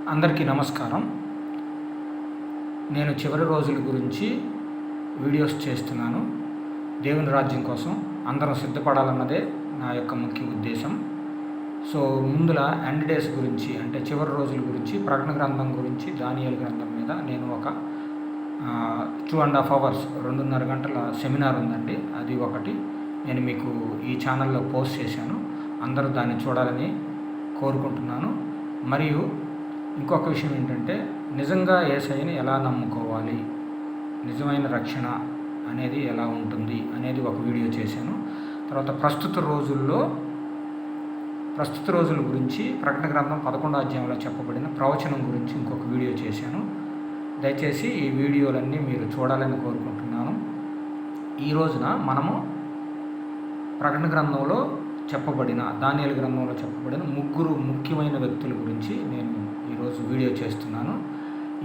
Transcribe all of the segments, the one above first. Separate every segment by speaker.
Speaker 1: అందరికీ నమస్కారం. నేను చివరి రోజుల గురించి వీడియోస్ చేస్తున్నాను. దేవుని రాజ్యం కోసం అందరం సిద్ధపడాలన్నదే నా యొక్క ముఖ్య ఉద్దేశం. సో ముందుల ఎండ్ డేస్ గురించి, అంటే చివరి రోజుల గురించి, ప్రకటన గ్రంథం గురించి, దానియేలు గ్రంథం మీద నేను ఒక 2.5 hours 2.5 గంటల సెమినార్ ఉందండి. అది ఒకటి నేను మీకు ఈ ఛానల్లో పోస్ట్ చేశాను. అందరూ దాన్ని చూడాలని కోరుకుంటున్నాను. మరియు ఇంకొక విషయం ఏంటంటే, నిజంగా యేసయ్యని ఎలా నమ్ముకోవాలి, నిజమైన రక్షణ అనేది ఎలా ఉంటుంది అనేది ఒక వీడియో చేశాను. తర్వాత ప్రస్తుత రోజుల గురించి ప్రకటన గ్రంథం 11వ అధ్యాయంలో చెప్పబడిన ప్రవచనం గురించి ఇంకొక వీడియో చేశాను. దయచేసి ఈ వీడియోలన్నీ మీరు చూడాలని కోరుకుంటున్నాను. ఈ రోజున మనము ప్రకటన గ్రంథంలో చెప్పబడిన, దానియేలు గ్రంథంలో చెప్పబడిన 3 ముఖ్యమైన వ్యక్తుల గురించి నేను ఈరోజు వీడియో చేస్తున్నాను.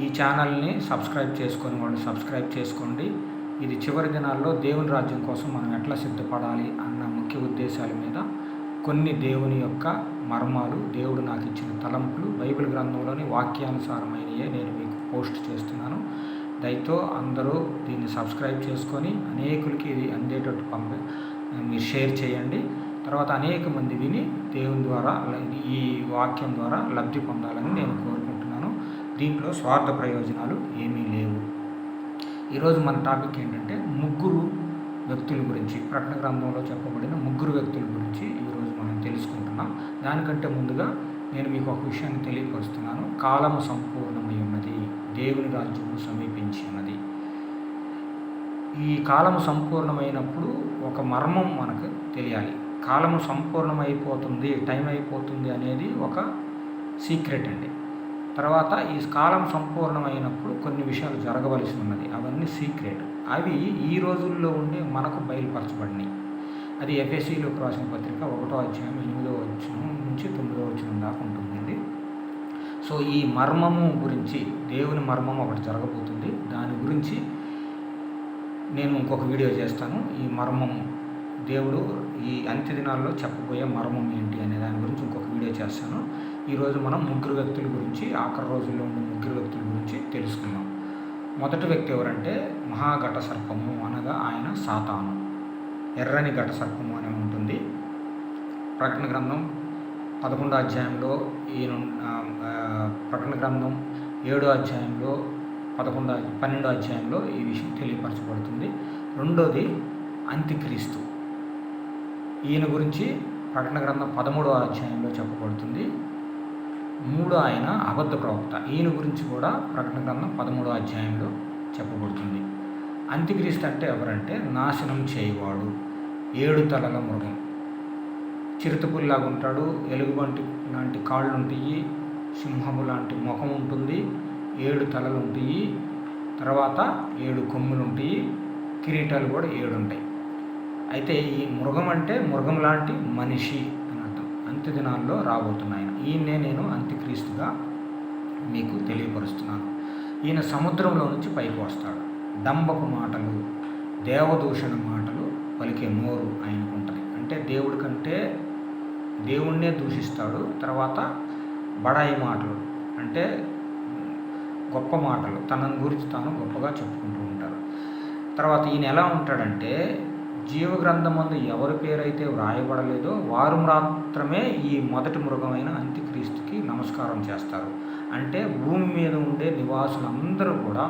Speaker 1: ఈ ఛానల్ని సబ్స్క్రైబ్ చేసుకొని వాళ్ళు సబ్స్క్రైబ్ చేసుకోండి. ఇది చివరి దినాల్లో దేవుని రాజ్యం కోసం మనం ఎట్లా సిద్ధపడాలి అన్న ముఖ్య ఉద్దేశాల మీద కొన్ని దేవుని యొక్క మర్మాలు, దేవుడు నాకు ఇచ్చిన తలంపులు, బైబిల్ గ్రంథంలోని వాక్యానుసారమైనయే నేను మీకు పోస్ట్ చేస్తున్నాను. దయతో అందరూ దీన్ని సబ్స్క్రైబ్ చేసుకొని అనేకులకి ఇది అందేటట్టు మీరు షేర్ చేయండి. తర్వాత అనేక మంది విని దేవుని ద్వారా, ఈ వాక్యం ద్వారా లబ్ధి పొందాలని నేను కోరుకుంటున్నాను. దీంట్లో స్వార్థ ప్రయోజనాలు ఏమీ లేవు. ఈరోజు మన టాపిక్ ఏంటంటే 3 వ్యక్తుల గురించి, ప్రకటన గ్రంథంలో చెప్పబడిన 3 వ్యక్తుల గురించి ఈరోజు మనం తెలుసుకుంటున్నాం. దానికంటే ముందుగా నేను మీకు ఒక విషయాన్ని తెలియపరుస్తున్నాను. కాలము సంపూర్ణమై ఉన్నది, దేవుని రాజ్యము సమీపించి ఉన్నది. ఈ కాలము సంపూర్ణమైనప్పుడు ఒక మర్మం మనకు తెలియాలి. కాలము సంపూర్ణమైపోతుంది, టైం అయిపోతుంది అనేది ఒక సీక్రెట్ అండి. తర్వాత ఈ కాలం సంపూర్ణమైనప్పుడు కొన్ని విషయాలు జరగవలసి ఉన్నది, అవన్నీ సీక్రెట్. అవి ఈ రోజుల్లో ఉండి మనకు బయలుపరచబడినాయి. అది ఎఫెసీయులకు రాసిన పత్రిక 1వ అధ్యాయం 8వ వచనం నుంచి 9వ వచనం దాకా ఉంటుందండి. సో ఈ మర్మము గురించి, దేవుని మర్మం ఒకటి జరగబోతుంది, దాని గురించి నేను ఇంకొక వీడియో చేస్తాను. ఈ మర్మము, దేవుడు ఈ అంత్య దినాల్లో చెప్పబోయే మర్మం ఏంటి అనే దాని గురించి ఇంకొక వీడియో చేస్తాను. ఈరోజు మనం 3 వ్యక్తుల గురించి, ఆఖరి రోజుల్లో ఉండే 3 వ్యక్తుల గురించి తెలుసుకుందాం. మొదటి వ్యక్తి ఎవరంటే మహాఘట సర్పము, అనగా ఆయన సాతాను. ఎర్రని ఘట సర్పము అని ఉంటుంది. ప్రకటన గ్రంథం 11వ అధ్యాయంలో ప్రకటన గ్రంథం 7వ అధ్యాయంలో 12వ అధ్యాయంలో ఈ విషయం తెలియపరచబడుతుంది. రెండోది అంత్యక్రీస్తు. ఈయన గురించి ప్రకటన గ్రంథం 13వ అధ్యాయంలో చెప్పబడుతుంది. ఆయన అబద్ధ ప్రవక్త. ఈయన గురించి కూడా ప్రకటన గ్రంథం 13వ అధ్యాయంలో చెప్పబడుతుంది. అంత్యక్రీస్తు అంటే ఎవరంటే నాశనం చేయవాడు, 7 తలల మృగం. చిరుతపుల్లాగా ఉంటాడు, ఎలుగుబంటి లాంటి కాళ్ళు ఉంటాయి, సింహము లాంటి ముఖం ఉంటుంది, 7 తలలు ఉంటాయి, తర్వాత 7 కొమ్ములు ఉంటాయి, కిరీటాలు కూడా 7 ఉంటాయి. అయితే ఈ మృగం అంటే మృగం లాంటి మనిషి అని అర్థం. అంత్య దినాల్లో రాబోతున్నాయన. ఈయన్నే నేను అంత్యక్రీస్తుగా మీకు తెలియపరుస్తున్నాను. ఈయన సముద్రంలో నుంచి పైకి వస్తాడు. డంబపు మాటలు, దేవదూషణ మాటలు పలికే నోరు ఆయనకు ఉంటుంది. అంటే దేవుడి కంటే దేవుణ్ణే దూషిస్తాడు. తర్వాత బడాయి మాటలు, అంటే గొప్ప మాటలు, తన గురించి తాను గొప్పగా చెప్పుకుంటూ ఉంటారు. తర్వాత ఈయన ఎలా ఉంటాడంటే, జీవగ్రంథమందు ఎవరి పేరైతే వ్రాయబడలేదో వారు మాత్రమే ఈ మొదటి మృగమైన అంత్యక్రీస్తుకి నమస్కారం చేస్తారు. అంటే భూమి మీద ఉండే నివాసులందరూ కూడా,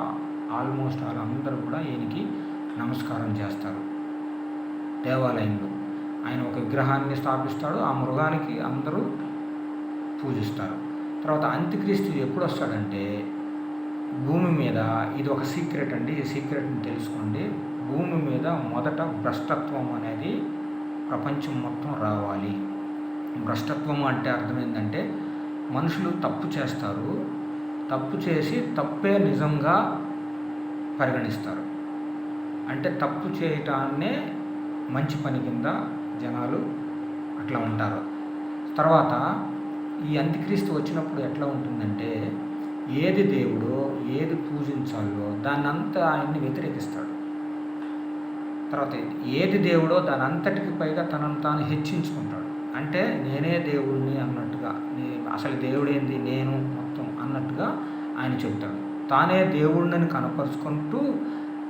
Speaker 1: ఆల్మోస్ట్ వాళ్ళందరూ కూడా ఈయనకి నమస్కారం చేస్తారు. దేవాలయంలో ఆయన ఒక విగ్రహాన్ని స్థాపిస్తాడు, ఆ మృగానికి అందరూ పూజిస్తారు. తర్వాత అంత్యక్రీస్తు ఎప్పుడు వస్తాడంటే, భూమి మీద, ఇది ఒక సీక్రెట్ అండి, ఈ సీక్రెట్ని తెలుసుకోండి. భూమి మీద మొదట భ్రష్టత్వం అనేది ప్రపంచం మొత్తం రావాలి. భ్రష్టత్వం అంటే అర్థం ఏంటంటే, మనుషులు తప్పు చేస్తారు, తప్పు చేసి తప్పే నిజంగా పరిగణిస్తారు. అంటే తప్పు చేయటాన్నే మంచి పని కింద జనాలు అట్లా ఉంటారు. తర్వాత ఈ అంత్యక్రీస్తు వచ్చినప్పుడు ఎట్లా ఉంటుందంటే, ఏది దేవుడో, ఏది పూజించాలో దాన్నంతా ఆయన్ని వ్యతిరేకిస్తాడు. తర్వాత ఏది దేవుడో దాని అంతటికి పైగా తనను తాను హెచ్చించుకుంటాడు. అంటే నేనే దేవుడిని అన్నట్టుగా, అసలు దేవుడేంది నేను మొత్తం అన్నట్టు ఆయన చెబుతాడు. తానే దేవుడిని కనపరుచుకుంటూ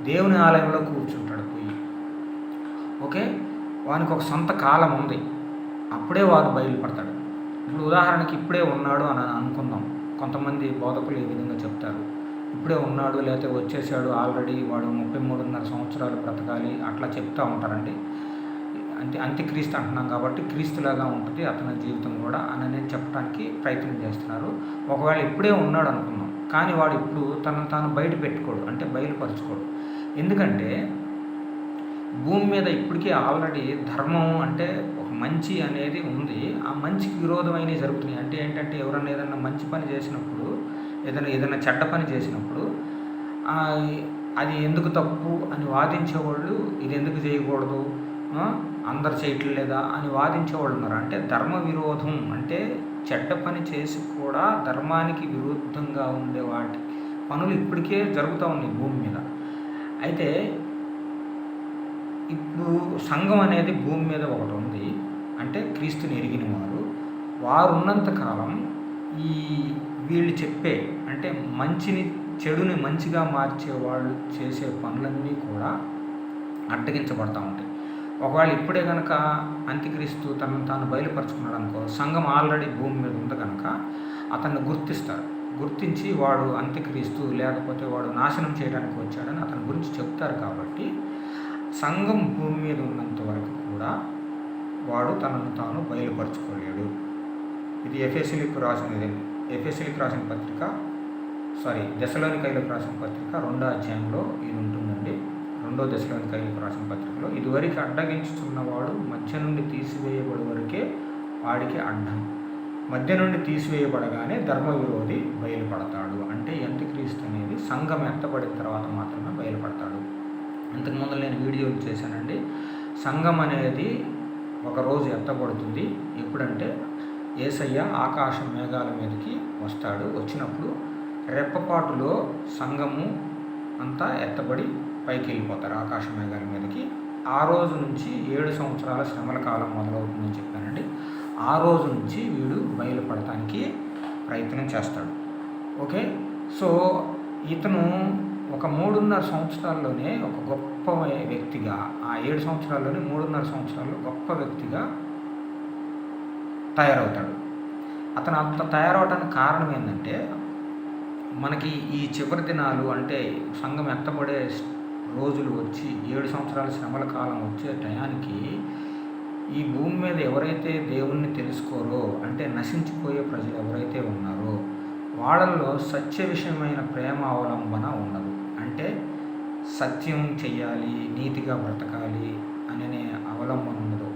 Speaker 1: దేవుని ఆలయంలో కూర్చుంటాడు పోయి. ఓకే, వానికి ఒక సొంత కాలం ఉంది, అప్పుడే వాడు బయలుపడతాడు. ఇప్పుడు ఉదాహరణకి ఇప్పుడే ఉన్నాడు అని అనుకుందాం. కొంతమంది బోధకులు ఈ విధంగా చెప్తారు, ఇప్పుడే ఉన్నాడు లేకపోతే వచ్చేసాడు ఆల్రెడీ, వాడు 33.5 సంవత్సరాలు బ్రతకాలి అట్లా చెప్తూ ఉంటారండి. అంత్యక్రీస్తు అంటున్నాం కాబట్టి క్రీస్తులాగా ఉంటుంది అతని జీవితం కూడా అని చెప్పడానికి ప్రయత్నం చేస్తున్నారు. ఒకవేళ ఇప్పుడే ఉన్నాడు అనుకుందాం, కానీ వాడు ఇప్పుడు తనను తాను బయట పెట్టుకోడు, అంటే బయలుపరచుకోడు. ఎందుకంటే భూమి మీద ఇప్పటికీ ఆల్రెడీ ధర్మం అంటే ఒక మంచి అనేది ఉంది, ఆ మంచికి విరోధమైనవి జరుగుతున్నాయి. అంటే ఏంటంటే ఎవరన్నా ఏదన్నా మంచి పని చేసినప్పుడు, ఏదైనా చెడ్డ పని చేసినప్పుడు అది ఎందుకు తప్పు అని వాదించేవాళ్ళు, ఇది ఎందుకు చేయకూడదు, అందరు చేయట్లేదా అని వాదించేవాళ్ళు ఉన్నారు. అంటే ధర్మ విరోధం అంటే చెడ్డ పని చేసి కూడా ధర్మానికి విరుద్ధంగా ఉండే వాటి పనులు ఇప్పటికే జరుగుతూ ఉన్నాయి భూమి మీద. అయితే ఇప్పుడు సంఘం అనేది భూమి మీద ఒకటి ఉంది, అంటే క్రీస్తుని ఎరిగిన వారు ఉన్నంతకాలం ఈ వీళ్ళు చెప్పే అంటే మంచిని చెడుని మంచిగా మార్చే వాళ్ళు చేసే పనులన్నీ కూడా అడ్డగించబడతా ఉంటాయి. ఒకవేళ ఇప్పుడే కనుక అంత్యక్రీస్తు తనను తాను బయలుపరుచుకున్నాడు అనుకో, సంఘం ఆల్రెడీ భూమి మీద ఉంది కనుక అతన్ని గుర్తిస్తారు. గుర్తించి వాడు అంత్యక్రీస్తు లేకపోతే వాడు నాశనం చేయడానికి వచ్చాడని అతని గురించి చెప్తారు. కాబట్టి సంఘం భూమి మీద ఉన్నంత వరకు కూడా వాడు తనను తాను బయలుపరచుకోలేడు. ఇది ఎఫెసీయులకు రాసిన పత్రిక దెసలోనికైలకు రాసిన పత్రిక 2వ అధ్యాయంలో ఇది ఉంటుందండి. 2వ దెసలోనికైలకు రాసిన పత్రికలో, ఇదివరకు అడ్డగించుతున్నవాడు మధ్య నుండి తీసివేయబడి వరకే వాడికి అడ్డం, మధ్య నుండి తీసివేయబడగానే ధర్మ విరోధి బయలుపడతాడు. అంటే అంత్యక్రీస్తు అనేది సంఘం ఎత్తబడిన తర్వాత మాత్రమే బయలుపడతాడు. ఇంతకుముందు నేను వీడియోలు చేశానండి. సంఘం అనేది ఒకరోజు ఎత్తబడుతుంది. ఎప్పుడంటే యేసయ్య ఆకాశ మేఘాల మీదకి వస్తాడు. వచ్చినప్పుడు రెప్పపాటులో సంఘము అంతా ఎత్తబడి పైకి వెళ్ళిపోతారు ఆకాశ మేఘాల మీదకి. ఆ రోజు నుంచి 7 సంవత్సరాల శ్రమల కాలం మొదలవుతుందని చెప్పానండి. ఆ రోజు నుంచి వీడు బయలుపడటానికి ప్రయత్నం చేస్తాడు. ఓకే, సో ఇతను ఒక 3.5 సంవత్సరాల్లోనే ఒక గొప్ప వ్యక్తిగా, ఆ 7 సంవత్సరాల్లోనే 3.5 సంవత్సరాల్లో గొప్ప వ్యక్తిగా తయారవుతాడు. అతను అంత తయారవడానికి కారణం ఏంటంటే, మనకి ఈ చివరి దినాలు అంటే సంఘం ఎత్తబడే రోజులు వచ్చి 7 సంవత్సరాల శ్రమల కాలం వచ్చే టయానికి ఈ భూమి మీద ఎవరైతే దేవుణ్ణి తెలుసుకోరో, అంటే నశించిపోయే ప్రజలు ఎవరైతే ఉన్నారో వాళ్ళల్లో సత్య విషయమైన ప్రేమ అవలంబన ఉండదు. అంటే సత్యం చెయ్యాలి, నీతిగా బ్రతకాలి అనే అవలంబన ఉండదు.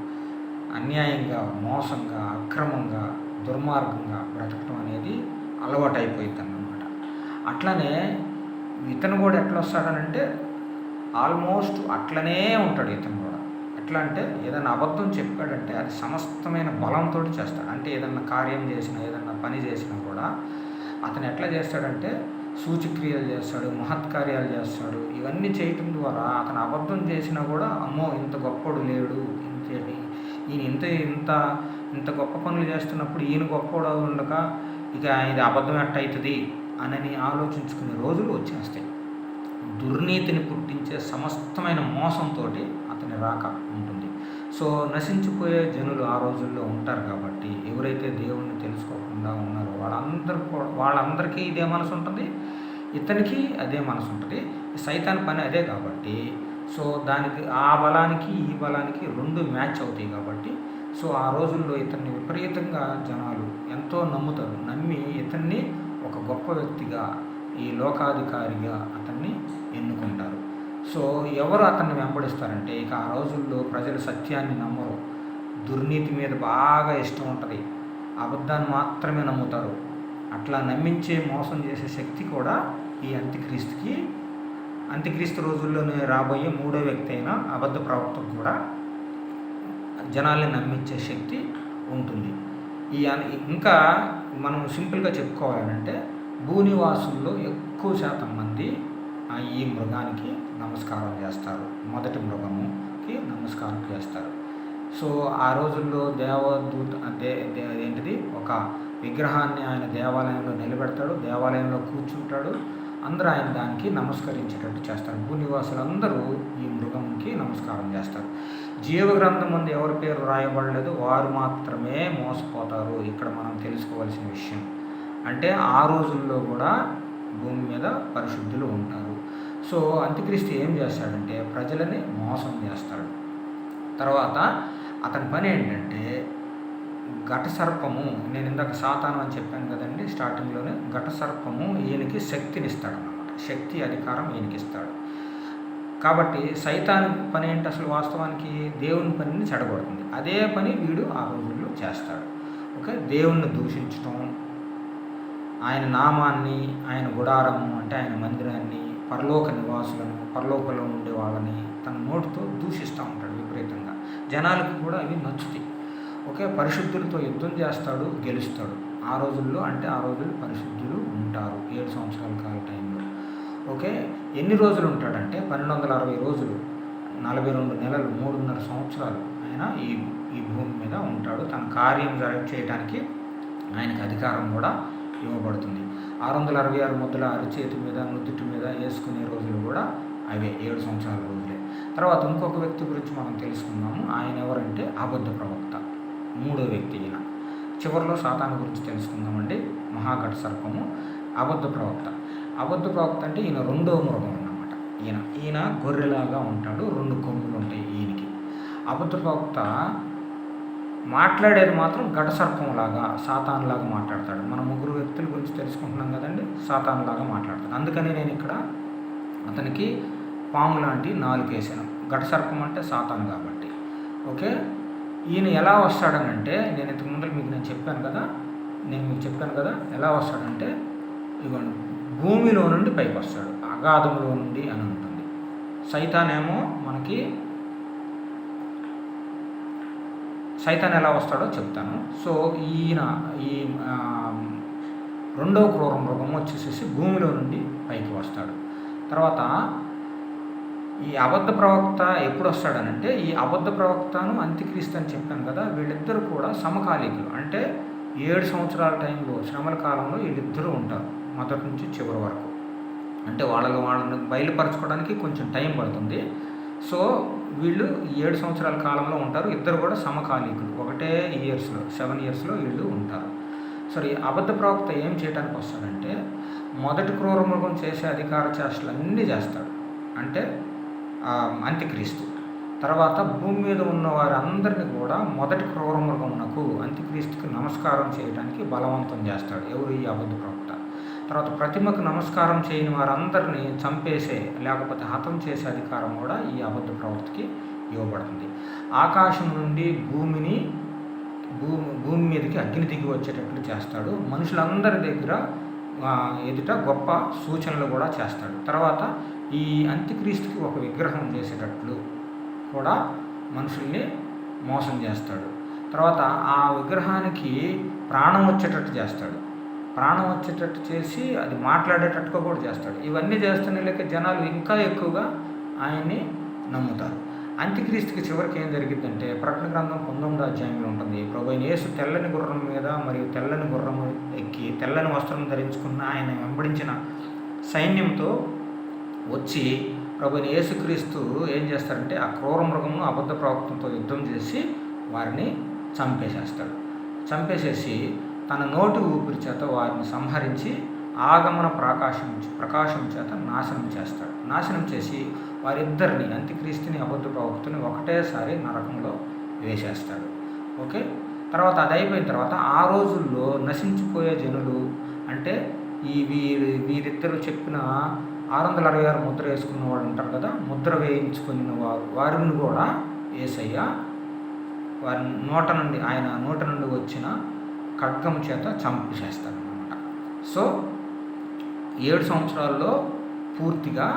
Speaker 1: అన్యాయంగా, మోసంగా, అక్రమంగా, దుర్మార్గంగా బ్రతకటం అనేది అలవాటైపోయింది అన్నమాట. అట్లనే ఇతను కూడా ఎట్లా వస్తాడనంటే ఆల్మోస్ట్ అట్లనే ఉంటాడు ఇతను కూడా. ఎట్లా అంటే ఏదైనా అబద్ధం చెప్పాడంటే అది సమస్తమైన బలంతో చేస్తాడు. అంటే ఏదన్నా కార్యం చేసినా, ఏదన్నా పని చేసినా కూడా అతను ఎట్లా చేస్తాడంటే సూచక్రియలు చేస్తాడు, మహత్కార్యాలు చేస్తాడు. ఇవన్నీ చేయటం ద్వారా అతను అబద్ధం చేసినా కూడా అమ్మో ఇంత గొప్పడు లేడు, ఈయన ఇంత గొప్ప పనులు చేస్తున్నప్పుడు ఈయన గొప్పడు ఉండక ఇక ఇది అబద్ధం ఎట్టయితుంది అని ఆలోచించుకునే రోజులు వచ్చేస్తాయి. దుర్నీతిని పుట్టించే సమస్తమైన మోసంతో అతని రాక ఉంటుంది. సో నశించిపోయే జనులు ఆ రోజుల్లో ఉంటారు. కాబట్టి ఎవరైతే దేవుణ్ణి తెలుసుకోకుండా ఉన్నారో వాళ్ళందరికీ ఇదే మనసు ఉంటుంది, ఇతనికి అదే మనసు ఉంటుంది. సైతాన్ పని అదే కాబట్టి సో దానికి ఆ బలానికి ఈ బలానికి 2 మ్యాచ్ అవుతాయి. కాబట్టి సో ఆ రోజుల్లో ఇతన్ని విపరీతంగా జనాలు ఎంతో నమ్ముతారు. నమ్మి ఇతన్ని ఒక గొప్ప వ్యక్తిగా, ఈ లోకాధికారిగా అతన్ని ఎన్నుకుంటారు. సో ఎవరు అతన్ని వెంబడిస్తారంటే ఇక ఆ రోజుల్లో ప్రజలు సత్యాన్ని నమ్మరు, దుర్నీతి మీద బాగా ఇష్టం ఉంటుంది, అబద్ధాన్ని మాత్రమే నమ్ముతారు. అట్లా నమ్మించే మోసం చేసే శక్తి కూడా ఈ అంత్యక్రీస్తు రోజుల్లోనే రాబోయే 3వ వ్యక్తి అయిన అబద్ధ ప్రవక్తకు కూడా జనాల్ని నమ్మించే శక్తి ఉంటుంది. ఇంకా మనం సింపుల్గా చెప్పుకోవాలంటే భూనివాసుల్లో ఎక్కువ శాతం మంది ఈ మృగానికి నమస్కారం చేస్తారు, మొదటి మృగముకి నమస్కారం చేస్తారు. సో ఆ రోజుల్లో దేవదూత ఏంటిది ఒక విగ్రహాన్ని ఆయన దేవాలయంలో నిలబెడతాడు, దేవాలయంలో కూర్చుంటాడు. అందరూ ఆయన దానికి నమస్కరించేటట్టు చేస్తారు. భూనివాసులందరూ ఈ మృగంకి నమస్కారం చేస్తారు. జీవగ్రంథం ముందు ఎవరి పేరు రాయబడలేదు, వారు మాత్రమే మోసపోతారు. ఇక్కడ మనం తెలుసుకోవాల్సిన విషయం అంటే ఆ రోజుల్లో కూడా భూమి మీద పరిశుద్ధులు ఉంటారు. సో అంత్యక్రీస్తు ఏం చేస్తాడంటే ప్రజలని మోసం చేస్తాడు. తర్వాత అతని పని ఏంటంటే ఘట సర్పము, నేను ఇందాక సాతాను అని చెప్పాను కదండి స్టార్టింగ్లోనే, ఘట సర్పము ఈయనకి శక్తిని ఇస్తాడు అన్నమాట. శక్తి అధికారం ఈయనకి ఇస్తాడు. కాబట్టి సైతాను పని ఏంటి అసలు వాస్తవానికి దేవుని పనిని చెడగొడుతుంది. అదే పని వీడు ఆ రోజుల్లో చేస్తాడు. ఓకే, దేవుణ్ణి దూషించడం, ఆయన నామాన్ని, ఆయన గుడారము అంటే ఆయన మందిరాన్ని, పరలోక నివాసులను, పరలోకంలో ఉండే వాళ్ళని తన నోటితో దూషిస్తూ ఉంటాడు విపరీతంగా. జనాలకు కూడా అవి నచ్చుతాయి. ఓకే, పరిశుద్ధులతో యుద్ధం చేస్తాడు, గెలుస్తాడు. ఆ రోజుల్లో అంటే ఆ రోజులు పరిశుద్ధులు ఉంటారు 7 సంవత్సరాల కాల టైంలో. ఓకే, ఎన్ని రోజులు ఉంటాడంటే 1260 రోజులు, 42 నెలలు, 3.5 సంవత్సరాలు ఆయన ఈ భూమి మీద ఉంటాడు. తన కార్యం చేయడానికి ఆయనకు అధికారం కూడా ఇవ్వబడుతుంది. 666 ముద్దల అరిచేతి మీద, నుదుటి మీద వేసుకునే రోజులు కూడా అవే 7 సంవత్సరాల రోజులే. తర్వాత ఇంకొక వ్యక్తి గురించి మనం తెలుసుకుందాము. ఆయన ఎవరంటే అబద్ధ ప్రవక్త, 3వ వ్యక్తి ఈయన. చివరిలో సాతాను గురించి తెలుసుకుందామండి. మహాఘట సర్పము, అబద్ధ ప్రవక్త. అబద్ధ ప్రవక్త అంటే ఈయన 2వ మృగం అన్నమాట. ఈయన గొర్రెలాగా ఉంటాడు, 2 కొమ్ములు ఉంటాయి ఈయనకి. అబద్ధ ప్రవక్త మాట్లాడేది మాత్రం ఘట సర్పంలాగా, సాతానులాగా మాట్లాడతాడు. మనం 3 వ్యక్తుల గురించి తెలుసుకుంటున్నాం కదండి, సాతానులాగా మాట్లాడతాడు. అందుకని నేను ఇక్కడ అతనికి పాము లాంటి 4 వేసాను. ఘట సర్పం అంటే సాతాను కాబట్టి. ఓకే, ఈయన ఎలా వస్తాడనంటే నేను ఇంతకు ముందు మీకు చెప్పాను కదా ఎలా వస్తాడంటే ఇవ్వండి, భూమిలో నుండి పైకి వస్తాడు, అగాధంలో నుండి అని ఉంటుంది. సైతానేమో మనకి సైతాన్ ఎలా వస్తాడో చెప్తాను. సో ఈయన ఈ 2వ క్రూర మృగం వచ్చేసేసి భూమిలో నుండి పైకి వస్తాడు. తర్వాత ఈ అబద్ధ ప్రవక్త ఎప్పుడు వస్తాడనంటే, ఈ అబద్ధ ప్రవక్తను అంత్యక్రీస్తు అని చెప్పాను కదా, వీళ్ళిద్దరూ కూడా సమకాలీకులు. అంటే 7 సంవత్సరాల టైంలో, శ్రమల కాలంలో వీళ్ళిద్దరూ ఉంటారు మొదటి నుంచి చివరి వరకు. అంటే వాళ్ళని బయలుపరచుకోవడానికి కొంచెం టైం పడుతుంది. సో వీళ్ళు 7 సంవత్సరాల కాలంలో ఉంటారు. ఇద్దరు కూడా సమకాలీకులు, ఒకటే 7 ఇయర్స్లో వీళ్ళు ఉంటారు. సరే, అబద్ధ ప్రవక్త ఏం చేయడానికి వస్తాడంటే మొదటి క్రూర మృగం చేసే అధికార చేష్టలు అన్నీ చేస్తాడు. అంటే అంత్యక్రీస్తు. తర్వాత భూమి మీద ఉన్న వారందరినీ కూడా మొదటి క్రూర మృగమునకు, అంత్యక్రీస్తుకి నమస్కారం చేయడానికి బలవంతం చేస్తాడు. ఎవరు? ఈ అబద్ధ ప్రవక్త. తర్వాత ప్రతిమకు నమస్కారం చేయని వారందరినీ చంపేసే, లేకపోతే హతం చేసే అధికారం కూడా ఈ అబద్ధ ప్రవక్తకి ఇవ్వబడుతుంది. ఆకాశం నుండి భూమి మీదకి అగ్ని దిగి వచ్చేటట్లు చేస్తాడు. మనుషులందరి దగ్గర ఎదుట గొప్ప సూచనలు కూడా చేస్తాడు. తర్వాత ఈ అంత్యక్రీస్తుకి ఒక విగ్రహం చేసేటట్లు కూడా మనుషుల్ని మోసం చేస్తాడు. తర్వాత ఆ విగ్రహానికి ప్రాణం వచ్చేటట్టు చేస్తాడు. ప్రాణం వచ్చేటట్టు చేసి అది మాట్లాడేటట్టుగా కూడా చేస్తాడు. ఇవన్నీ చేస్తున్న లేక జనాలు ఇంకా ఎక్కువగా ఆయన్ని నమ్ముతారు. అంత్యక్రీస్తుకి చివరికి ఏం జరిగిద్దంటే ప్రకటన గ్రంథం 19వ అధ్యాయంలో ఉంటుంది. ప్రభువైన యేసు తెల్లని గుర్రం మీద మరియు తెల్లని గుర్రము ఎక్కి తెల్లని వస్త్రం ధరించుకున్న ఆయన వెంబడించిన సైన్యంతో వచ్చి ప్రభువైన యేసుక్రీస్తు ఏం చేస్తారంటే ఆ క్రూర మృగమును అబద్ధ ప్రవక్తతో యుద్ధం చేసి వారిని చంపేసేసి తన నోటి ఊపిరి చేత వారిని సంహరించి ఆగమన ప్రకాశం చేత నాశనం చేసి వారిద్దరిని, అంత్యక్రీస్తుని అంత్యక్రీస్తుని అబద్ధ ప్రవక్తని ఒకటేసారి నరకంలో వేసేస్తాడు. ఓకే, తర్వాత అది అయిపోయిన తర్వాత ఆ రోజుల్లో నశించిపోయే జనులు అంటే వీరిద్దరు చెప్పిన 666 ముద్ర వేసుకున్న వాళ్ళు ఉంటారు కదా, ముద్ర వేయించుకున్న వారిని కూడా యేసయ్య వారి ఆయన నోట నుండి వచ్చిన ఖడ్గం చేత చంపేసేస్తారన్నమాట. సో 7 సంవత్సరాల్లో పూర్తిగా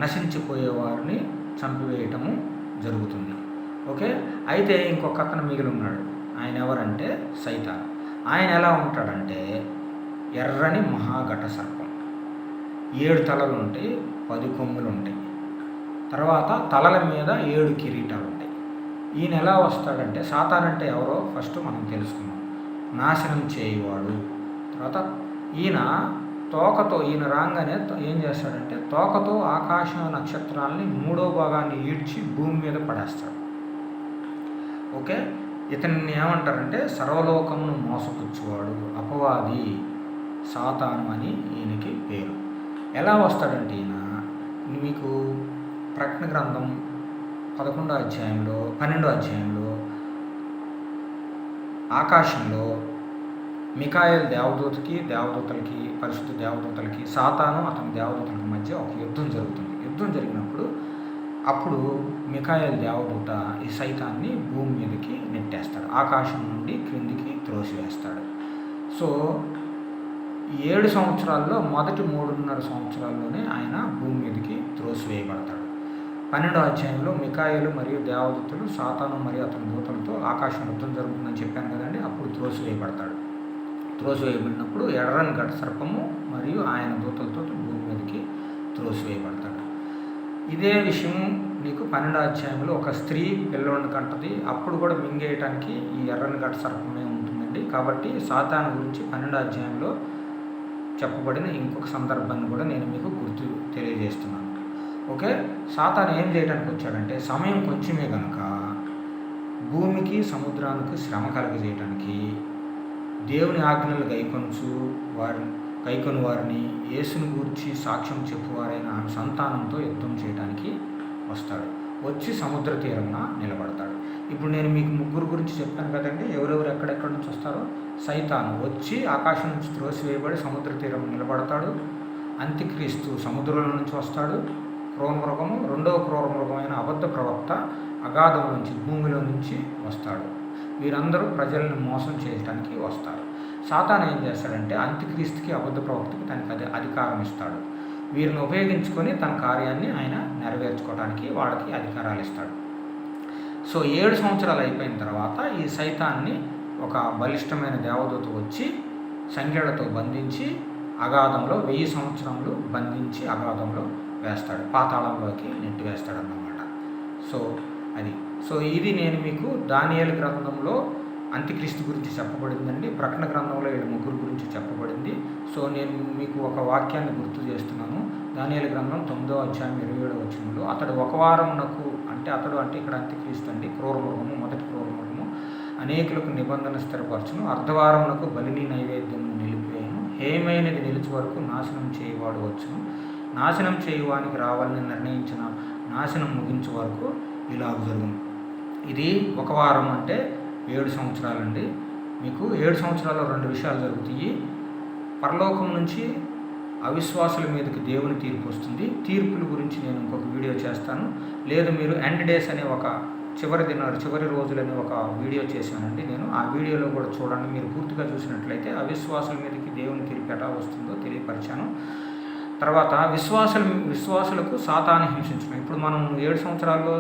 Speaker 1: నశించిపోయే వారిని చంపివేయటము జరుగుతుంది. ఓకే, అయితే ఇంకొక అతను మిగిలి ఉన్నాడు. ఆయన ఎవరంటే సైతాన్. ఆయన ఎలా ఉంటాడంటే ఎర్రని మహాఘట సర్పం, 7 తలలు ఉంటాయి, 10 కొమ్ములు ఉంటాయి. తర్వాత తలల మీద 7 కిరీటాలు ఉంటాయి. ఈయన ఎలా వస్తాడంటే, సాతాన్ అంటే ఎవరో ఫస్ట్ మనం తెలుసుకున్నాం. నాశనం చేయువాడు. తర్వాత ఈయన రాగానే ఏం చేస్తాడంటే తోకతో ఆకాశ నక్షత్రాలని 3వ భాగాన్ని ఈడ్చి భూమి మీద పడేస్తాడు. ఓకే, ఇతన్ని ఏమంటారంటే సర్వలోకమును మోసపుచ్చువాడు, అపవాది, సాతాను అని ఈయనకి పేరు. ఎలా వస్తాడంటే ఈయన మీకు ప్రకటన గ్రంథం 12వ అధ్యాయంలో ఆకాశంలో మిఖాయేలు దేవదూతలకి పరిశుద్ధ దేవదూతలకి సాతాను అతని దేవదూతలకి మధ్య ఒక యుద్ధం జరుగుతుంది. యుద్ధం జరిగినప్పుడు అప్పుడు మిఖాయేలు దేవదూత ఈ సైతాన్ని భూమి మీదకి నెట్టేస్తాడు, ఆకాశం నుండి క్రిందికి త్రోసివేస్తాడు. సో 7 సంవత్సరాల్లో మొదటి 3.5 సంవత్సరాల్లోనే ఆయన భూమి మీదకి త్రోసివేయబడతాడు. 12వ అధ్యాయంలో మిఖాయేలు మరియు దేవదూతలు సాతాను మరియు అతని దూతలతో ఆకాశం యుద్ధం జరుగుతుందని చెప్పాను కదండి. అప్పుడు త్రోసివేయబడినప్పుడు ఎర్రని ఘట సర్పము మరియు ఆయన దూతలతో భూమి మీదకి త్రోసివేయబడతాడు. ఇదే విషయం నీకు 12వ అధ్యాయంలో ఒక స్త్రీ పిల్లోని కంటది, అప్పుడు కూడా మింగేయటానికి ఈ ఎర్రని ఘట సర్పమే ఉంటుందండి. కాబట్టి సాతాను గురించి 12వ అధ్యాయంలో చెప్పబడిన ఇంకొక సందర్భాన్ని కూడా నేను మీకు తెలియజేస్తున్నాను. ఓకే, సాతాను ఏం చేయడానికి వచ్చాడంటే సమయం కొంచెమే కనుక భూమికి సముద్రానికి శ్రమ కలగజేయడానికి దేవుని ఆజ్ఞలు గైకొని వారిని యేసుని గూర్చి సాక్ష్యం చెప్పువారైన ఆమె సంతానంతో యుద్ధం చేయడానికి వస్తాడు. వచ్చి సముద్ర తీరంలో నిలబడతాడు. ఇప్పుడు నేను మీకు 3 గురించి చెప్పాను కదండి, ఎవరెవరు ఎక్కడెక్కడి నుంచి వస్తారో. సైతాను వచ్చి ఆకాశం నుంచి త్రోసివేయబడి సముద్ర తీరం నిలబడతాడు. అంత్యక్రీస్తు సముద్రంలో నుంచి వస్తాడు. క్రూరమృగము, 2వ క్రూరమృగమైన అబద్ధ ప్రవక్త అగాధం నుంచి భూమిలో నుంచి వస్తాడు. వీరందరూ ప్రజలను మోసం చేయడానికి వస్తారు. సాతాను ఏం చేస్తాడంటే అంత్యక్రీస్తుకి అబద్ధ ప్రవక్తకి తనకి అధికారం ఇస్తాడు. వీరిని ఉపయోగించుకొని తన కార్యాన్ని ఆయన నెరవేర్చుకోవడానికి వాళ్ళకి అధికారాలు ఇస్తాడు. సో 7 సంవత్సరాలు అయిపోయిన తర్వాత ఈ సైతాన్ని ఒక బలిష్టమైన దేవదూత వచ్చి సంఖ్యలతో బంధించి అగాధంలో 1000 సంవత్సరములు బంధించి అగాధంలో వేస్తాడు, పాతాళంలోకి నెట్టివేస్తాడు అన్నమాట. సో ఇది నేను మీకు దానియేలు గ్రంథంలో అంత్యక్రీస్తు గురించి చెప్పబడిందండి. ప్రకటన గ్రంథంలో 7 గురించి చెప్పబడింది. సో నేను మీకు ఒక వాక్యాన్ని గుర్తు చేస్తున్నాను. దానియేలు గ్రంథం 9వ అధ్యాయం 27వ వచనంలో అతడు ఒక వారమునకు అంటే ఇక్కడ అంత్యక్రీస్తు అండి, క్రూరమృగము, మొదటి క్రూరమృగము, అనేకులకు నిబంధన స్థిరపరచును, అర్ధవారమునకు బలిని నైవేద్యము నిలిపివేయను, హేమైనది నిలిచి వరకు నాశనం చేయవాడు వచ్చును, నాశనం చేయువానికి రావాలని నిర్ణయించిన నాశనం ముగించే వరకు ఇలా జరుగును. ఇది ఒక వారం అంటే 7 సంవత్సరాలండి. మీకు 7 సంవత్సరాల్లో 2 విషయాలు జరుగుతాయి. పరలోకం నుంచి అవిశ్వాసుల మీదకి దేవుని తీర్పు వస్తుంది. తీర్పుల గురించి నేను ఇంకొక వీడియో చేస్తాను. లేదు మీరు ఎండ్ డేస్ అనే ఒక చివరి రోజులని ఒక వీడియో చేశానండి నేను. ఆ వీడియోలో కూడా చూడండి. మీరు పూర్తిగా చూసినట్లయితే అవిశ్వాసుల మీదకి దేవుని తీర్పు ఎలా వస్తుందో తెలియపరిచాను. తర్వాత విశ్వాసులకు సాతాను హింసించడం. ఇప్పుడు మనం 7 సంవత్సరాల్లో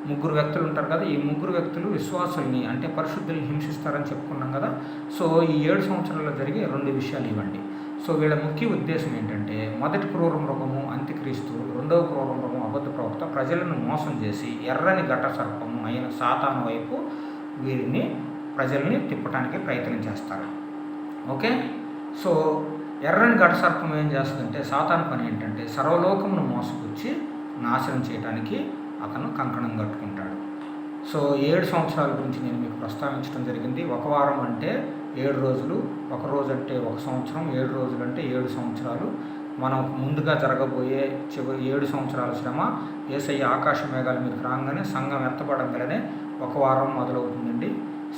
Speaker 1: 3 వ్యక్తులు ఉంటారు కదా, ఈ 3 వ్యక్తులు విశ్వాసుల్ని అంటే పరిశుద్ధుల్ని హింసిస్తారని చెప్పుకున్నాం కదా. సో ఈ 7 సంవత్సరాల్లో జరిగే 2 విషయాలు ఇవ్వండి. సో వీళ్ళ ముఖ్య ఉద్దేశం ఏంటంటే మొదటి క్రూరమృగము అంత్యక్రీస్తు, 2వ క్రూరమృగము అబద్ధ ప్రవక్త ప్రజలను మోసం చేసి ఎర్రని ఘట సర్పము అయిన సాతాను వైపు ప్రజల్ని తిప్పడానికి ప్రయత్నం చేస్తారు. ఓకే, సో ఎర్రని ఘట సర్పం ఏం చేస్తుందంటే సాతాను పని ఏంటంటే సర్వలోకమును మోసపుచ్చి నాశనం చేయడానికి అతను కంకణం కట్టుకుంటాడు. సో 7 సంవత్సరాల గురించి నేను మీకు ప్రస్తావించడం జరిగింది. ఒక వారం అంటే 7 రోజులు, ఒక రోజు అంటే 1 సంవత్సరం, 7 రోజులు అంటే 7 సంవత్సరాలు. మనం ముందుగా జరగబోయే 7 సంవత్సరాల శ్రమ యేసయ్య ఆకాశ మేఘాల మీదకి రాగానే సంఘం ఎత్తబడంగానే 1 వారం మొదలవుతుందండి.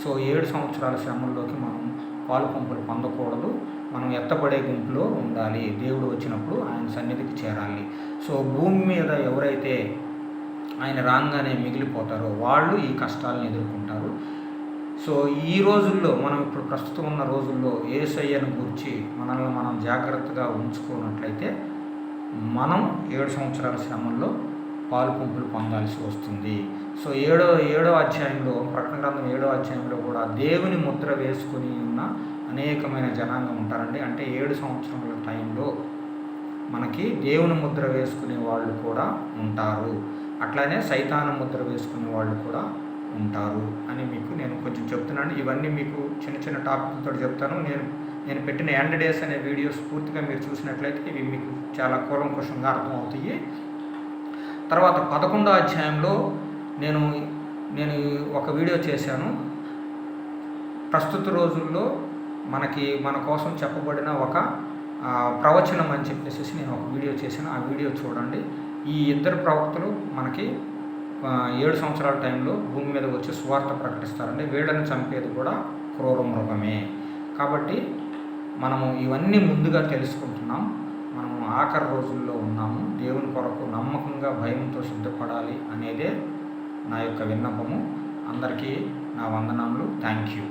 Speaker 1: సో 7 సంవత్సరాల శ్రమల్లోకి మనం పాలు పంపులు పొందకూడదు. మనం ఎత్తబడే గుంపులో ఉండాలి. దేవుడు వచ్చినప్పుడు ఆయన సన్నిధికి చేరాలి. సో భూమి మీద ఎవరైతే ఆయన రాగానే మిగిలిపోతారో వాళ్ళు ఈ కష్టాలను ఎదుర్కొంటారు. సో ఈ రోజుల్లో మనం ఇప్పుడు ప్రస్తుతం ఉన్న రోజుల్లో యేసయ్యను గురించి మనల్ని మనం జాగ్రత్తగా ఉంచుకున్నట్లయితే మనం 7 సంవత్సరాల శ్రమల్లో పాలు పంపులు పొందాల్సి వస్తుంది. సో 7వ అధ్యాయంలో ప్రకటన గ్రంథం 7వ అధ్యాయంలో కూడా దేవుని ముద్ర వేసుకుని ఉన్న అనేకమైన జనాంగం ఉంటారండి. అంటే 7 సంవత్సరాల టైంలో మనకి దేవుని ముద్ర వేసుకునే వాళ్ళు కూడా ఉంటారు. అట్లానే సైతాను ముద్ర వేసుకునే వాళ్ళు కూడా ఉంటారు అని మీకు నేను కొంచెం చెప్తున్నాను. ఇవన్నీ మీకు చిన్న చిన్న టాపిక్లతో చెప్తాను. నేను పెట్టిన ఎండ్ డేస్ అనే వీడియోస్ పూర్తిగా మీరు చూసినట్లయితే ఇవి మీకు చాలా కూలంకషంగా అర్థమవుతాయి. తర్వాత 11వ అధ్యాయంలో నేను ఒక వీడియో చేశాను. ప్రస్తుత రోజుల్లో మన కోసం చెప్పబడిన ఒక ప్రవచనం అని చెప్పేసి నేను ఒక వీడియో చేశాను. ఆ వీడియో చూడండి. ఈ ఇద్దరు ప్రవక్తలు మనకి 7 సంవత్సరాల టైంలో భూమి మీద వచ్చి సువార్త ప్రకటిస్తారండి. వీళ్ళని చంపేది కూడా క్రూర మృగమే. కాబట్టి మనము ఇవన్నీ ముందుగా తెలుసుకుంటున్నాం. మనము ఆఖరి రోజుల్లో ఉన్నాము. దేవుని కొరకు నమ్మకంగా భయంతో సిద్ధపడాలి అనేదే నా యొక్క విన్నపము. అందరికీ నా వందనములు. Thank you.